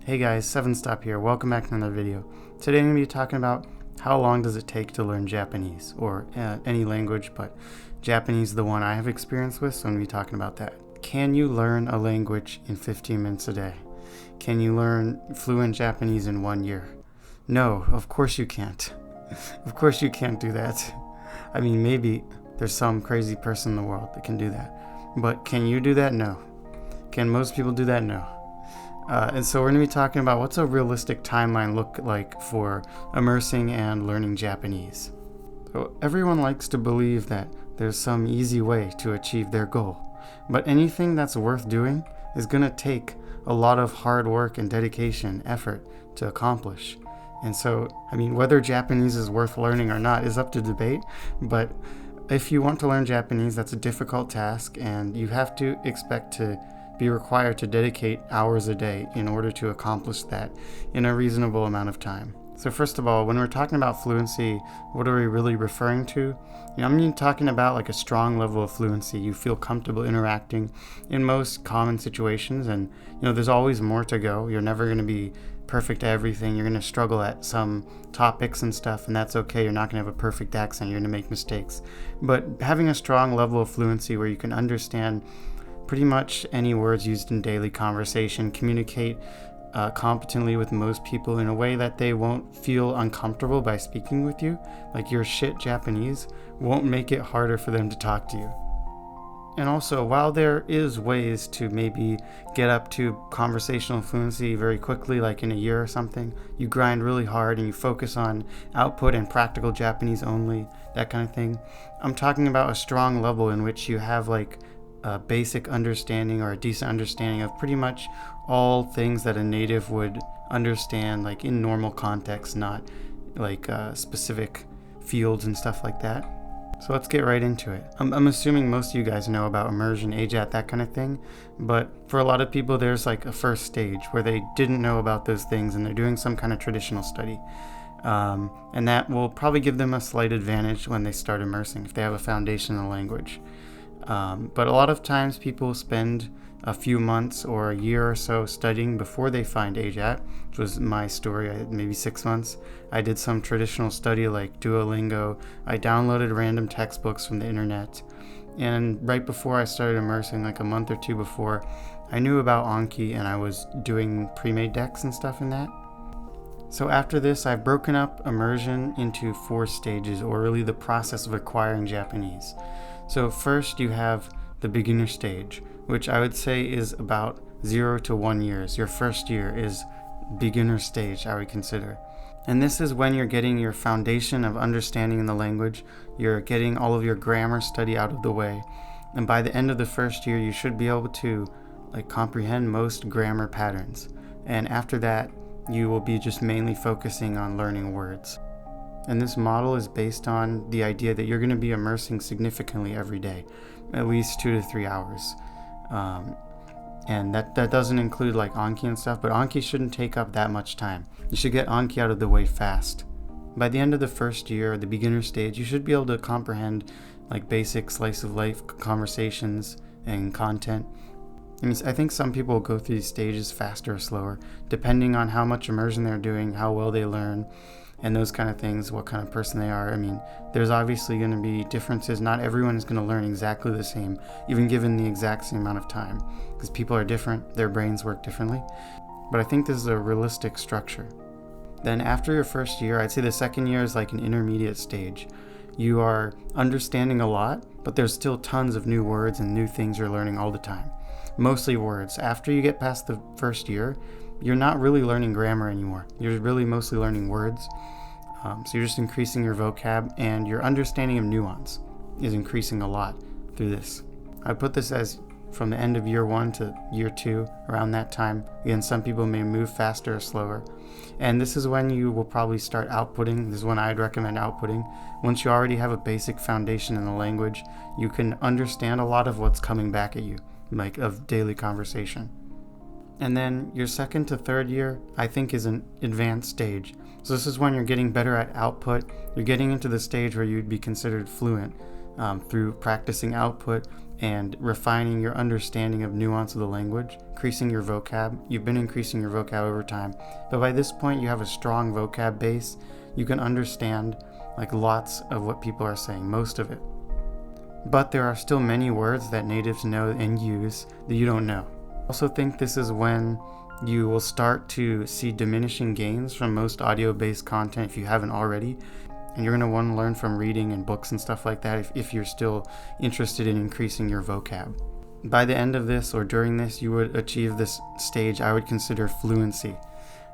Hey guys, 7stop here. Welcome back to another video. Today I'm going to be talking about how long does it take to learn Japanese, or any language, but Japanese is the one I have experience with, so I'm going to be talking about that. Can you learn a language in 15 minutes a day? Can you learn fluent Japanese in 1 year? No, of course you can't. Of course you can't do that. I mean, maybe there's some crazy person in the world that can do that. But can you do that? No. Can most people do that? No. And so we're going to be talking about what's a realistic timeline look like for immersing and learning Japanese. So everyone likes to believe that there's some easy way to achieve their goal, but anything that's worth doing is going to take a lot of hard work and dedication, effort to accomplish. And so, whether Japanese is worth learning or not is up to debate, but if you want to learn Japanese, that's a difficult task, and you have to expect to be required to dedicate hours a day in order to accomplish that in a reasonable amount of time. So first of all, when we're talking about fluency, what are we really referring to? I'm talking about like a strong level of fluency. You feel comfortable interacting in most common situations, and there's always more to go. You're never going to be perfect at everything. You're going to struggle at some topics and stuff, and that's okay. You're not going to have a perfect accent. You're going to make mistakes. But having a strong level of fluency where you can understand pretty much any words used in daily conversation, communicate competently with most people in a way that they won't feel uncomfortable by speaking with you, like your shit Japanese, won't make it harder for them to talk to you. And also, while there is ways to maybe get up to conversational fluency very quickly, like in a year or something, you grind really hard and you focus on output and practical Japanese only, that kind of thing. I'm talking about a strong level in which you have like a basic understanding or a decent understanding of pretty much all things that a native would understand, like in normal context, not like specific fields and stuff like that. So let's get right into it. I'm assuming most of you guys know about immersion, AJAT, that kind of thing, but for a lot of people there's like a first stage where they didn't know about those things and they're doing some kind of traditional study. And that will probably give them a slight advantage when they start immersing if they have a foundation in the language. But a lot of times people spend a few months or a year or so studying before they find AJAT, which was my story. Maybe 6 months. I did some traditional study like Duolingo. I downloaded random textbooks from the internet. And right before I started immersing, like a month or two before, I knew about Anki and I was doing pre-made decks and stuff in that. So after this, I've broken up immersion into 4 stages, or really the process of acquiring Japanese. So first you have the beginner stage, which I would say is about 0 to 1 years. Your first year is beginner stage, I would consider. And this is when you're getting your foundation of understanding in the language, you're getting all of your grammar study out of the way. And by the end of the first year, you should be able to comprehend most grammar patterns. And after that, you will be just mainly focusing on learning words. And this model is based on the idea that you're going to be immersing significantly every day, at least 2 to 3 hours. And that doesn't include like Anki and stuff, but Anki shouldn't take up that much time. You should get Anki out of the way fast. By the end of the first year, the beginner stage, you should be able to comprehend like basic slice of life conversations and content. I think some people go through these stages faster or slower, depending on how much immersion they're doing, how well they learn, and those kind of things, what kind of person they are. There's obviously going to be differences. Not everyone is going to learn exactly the same, even given the exact same amount of time, because people are different, their brains work differently. But I think this is a realistic structure. Then after your first year, I'd say the second year is like an intermediate stage. You are understanding a lot, but there's still tons of new words and new things you're learning all the time. Mostly words. After you get past the first year, you're not really learning grammar anymore. You're really mostly learning words. So you're just increasing your vocab, and your understanding of nuance is increasing a lot through this. I put this as from the end of year 1 to year 2, around that time. Again, some people may move faster or slower. And this is when you will probably start outputting. This is when I'd recommend outputting. Once you already have a basic foundation in the language, you can understand a lot of what's coming back at you, like of daily conversation. And then your second to third year, I think, is an advanced stage. So this is when you're getting better at output. You're getting into the stage where you'd be considered fluent through practicing output and refining your understanding of nuance of the language, increasing your vocab. You've been increasing your vocab over time, but by this point you have a strong vocab base. You can understand like lots of what people are saying, most of it. But there are still many words that natives know and use that you don't know. I also think this is when you will start to see diminishing gains from most audio-based content if you haven't already. And you're going to want to learn from reading and books and stuff like that if you're still interested in increasing your vocab. By the end of this or during this, you would achieve this stage I would consider fluency.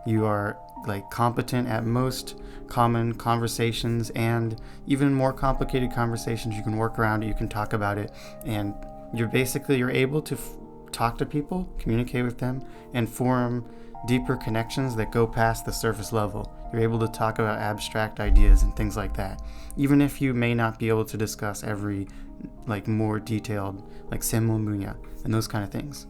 You are like competent at most common conversations, and even more complicated conversations you can work around it, you can talk about it, and you're able to talk to people, communicate with them, and form deeper connections that go past the surface level. You're able to talk about abstract ideas and things like that, even if you may not be able to discuss every like more detailed like senmonmunya and those kind of things.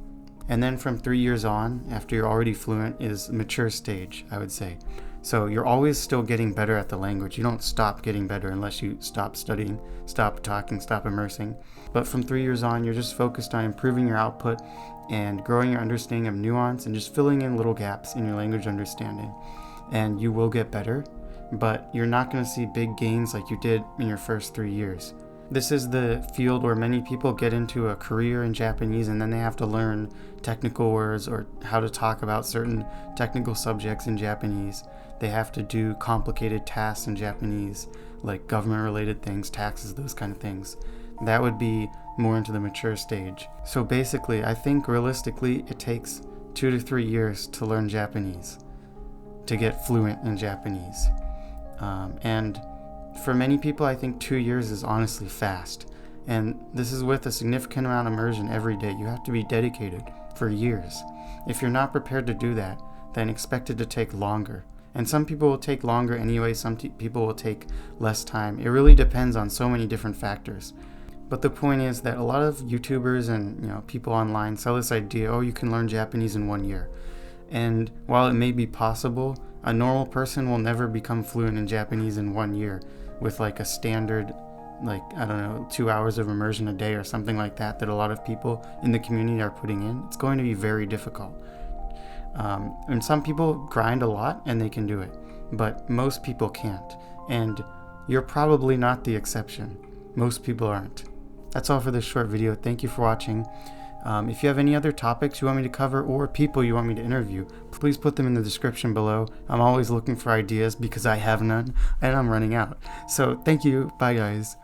And then from 3 years on, after you're already fluent, is mature stage, I would say. So you're always still getting better at the language. You don't stop getting better unless you stop studying, stop talking, stop immersing. But from 3 years on, you're just focused on improving your output and growing your understanding of nuance and just filling in little gaps in your language understanding. And you will get better, but you're not going to see big gains like you did in your first 3 years. This is the field where many people get into a career in Japanese and then they have to learn technical words or how to talk about certain technical subjects in Japanese. They have to do complicated tasks in Japanese, like government-related things, taxes, those kind of things. That would be more into the mature stage. So basically, I think realistically it takes 2 to 3 years to learn Japanese, to get fluent in Japanese. And for many people, I think 2 years is honestly fast. And this is with a significant amount of immersion every day. You have to be dedicated for years. If you're not prepared to do that, then expect it to take longer. And some people will take longer anyway, some people will take less time. It really depends on so many different factors. But the point is that a lot of YouTubers and people online sell this idea, oh, you can learn Japanese in 1 year. And while it may be possible, a normal person will never become fluent in Japanese in 1 year with like a standard, 2 hours of immersion a day or something like that a lot of people in the community are putting in. It's going to be very difficult. And some people grind a lot and they can do it, but most people can't. And you're probably not the exception. Most people aren't. That's all for this short video. Thank you for watching. If you have any other topics you want me to cover or people you want me to interview, please put them in the description below. I'm always looking for ideas because I have none and I'm running out. So thank you. Bye guys.